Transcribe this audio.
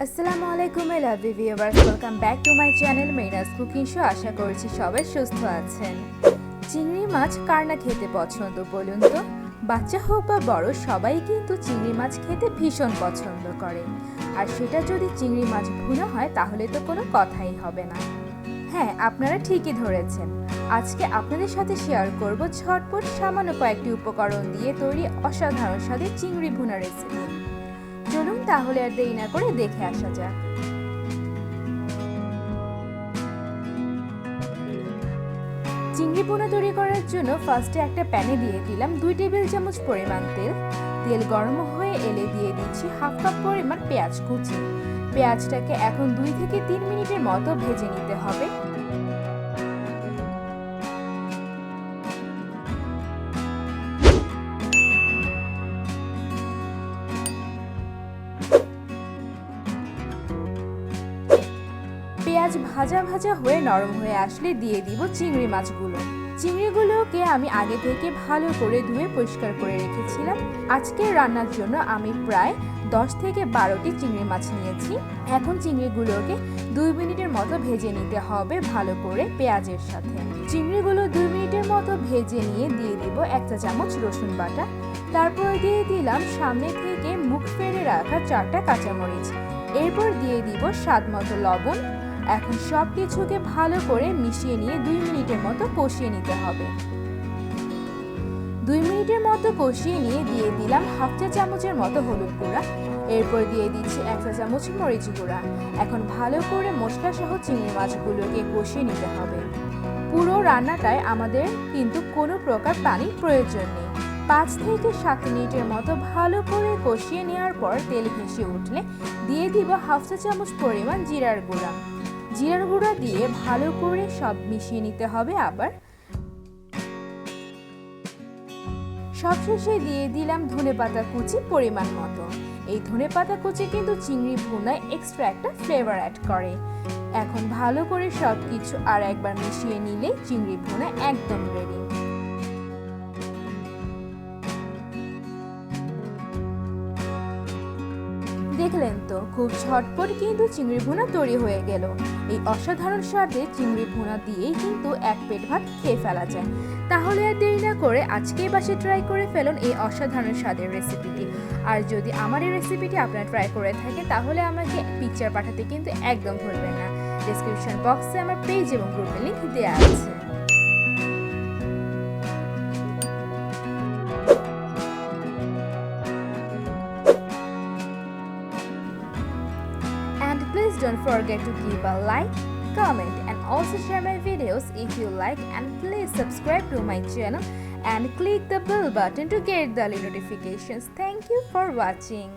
আসসালামু আলাইকুম lovely viewers, welcome back to my channel Marina's cooking show. আশা করছি সবাই সুস্থ আছেন। চিংড়ি মাছ কার না খেতে পছন্দ বলুন তো? বাচ্চা হোক বা বড়, সবাই কিন্তু চিংড়ি মাছ খেতে ভীষণ পছন্দ করে। আর সেটা যদি চিংড়ি মাছ ভুনা হয় তাহলে তো কোনো কথাই হবে না। হ্যাঁ, আপনারা ঠিকই ধরেছেন। আজকে আপনাদের সাথে শেয়ার করব ঝটপট সামান্য কয়েকটি উপকরণ দিয়ে তৈরি অসাধারণ স্বাদের চিংড়ি ভুনা রেসিপি। চলুন তাহলে আর দেরি না করে দেখে আসা যাক। চিংড়ি ভুনা তৈরি করার জন্য ফার্স্টে একটা প্যানে দিয়ে দিলাম 2 টেবিল চামচ পরিমাণ তেল। তেল গরম হয়ে এলে দিয়ে দিচ্ছি হাফ কাপ পরিমাণ পেঁয়াজ কুচি। পেঁয়াজটাকে এখন 2 থেকে 3 মিনিটের মতো ভেজে নিতে হবে। পেঁয়াজ ভাজা ভাজা হয়ে নরম হয়ে আসলে দিয়ে দিব চিংড়ি মাছগুলো। চিংড়িগুলোকে আমি আগে থেকে ভালো করে ধুয়ে পরিষ্কার করে রেখেছিলাম। আজকের রান্নার জন্য আমি প্রায় 10 থেকে 12টি চিংড়ি মাছ নিয়েছি। এখন চিংড়িগুলোকে 2 মিনিটের মতো ভেজে নিতে হবে ভালো করে পেঁয়াজের সাথে। চিংড়িগুলো 2 মিনিটের মতো ভেজে নিয়ে দিয়ে দিব 1 চা চামচ রসুন বাটা। তারপর দিয়ে দিলাম সামনে থেকে মুখ ফেরে রাখা 4টা কাঁচামরিচ। এরপর দিয়ে দিব স্বাদ মতো লবণ। এখন সব কিছুকে ভালো করে মিশিয়ে নিয়ে 2 মিনিটের মতো কষিয়ে নিতে হবে। 2 মিনিটের মতো কষিয়ে নিয়ে দিয়ে দিলাম হাফ চা চামচের মতো হলুদ গুঁড়া। এরপর দিয়ে দিচ্ছি 1 চা চামচ মরিচ গুঁড়া। এখন ভালো করে মশলা সহ চিংড়ি মাছগুলোকে কষিয়ে নিতে হবে। পুরো রান্নাটায় আমাদের কিন্তু কোনো প্রকার পানির প্রয়োজন নেই। 5 থেকে 7 মিনিটের মতো ভালো করে কষিয়ে নেওয়ার পর তেল ভেসে উঠলে দিয়ে দিব হাফ চা চামচ পরিমাণ জিরার গুঁড়া। জিরার গুঁড়া দিয়ে ভালো করে সব মিশিয়ে নিতে হবে। আবার সবশেষে দিয়ে দিলাম ধনেপাতা কুচি পরিমাণ মতো। এই ধনেপাতা কুচি কিন্তু চিংড়ি ভুনায় এক্সট্রা একটা ফ্লেভার অ্যাড করে। এখন ভালো করে সবকিছু আর একবার মিশিয়ে নিলে চিংড়ি ভুনা একদম রেডি। দেখলেন তো, খুব ঝটপট কিন্তু চিংড়ি ভুনা তৈরি হয়ে গেল। এই অসাধারণ স্বাদে চিংড়ি ভুনা দিয়েই কিন্তু এক পেট ভাত খেয়ে ফেলা যায়। তাহলে আর দেরি না করে আজকেই বাসায় ট্রাই করে ফেলুন এই অসাধারণ স্বাদের রেসিপিটি। আর যদি আমার এই রেসিপিটি আপনারা ট্রাই করে থাকেন তাহলে আমাকে পিকচার পাঠাতে কিন্তু একদম ভুলবেন না। ডেসক্রিপশন বক্সে আমার পেজ এবং গ্রুপের লিংক দেওয়া আছে। And please don't forget to give a like, comment and also share my videos if you like, and please subscribe to my channel and click the bell button to get the notifications. Thank you for watching.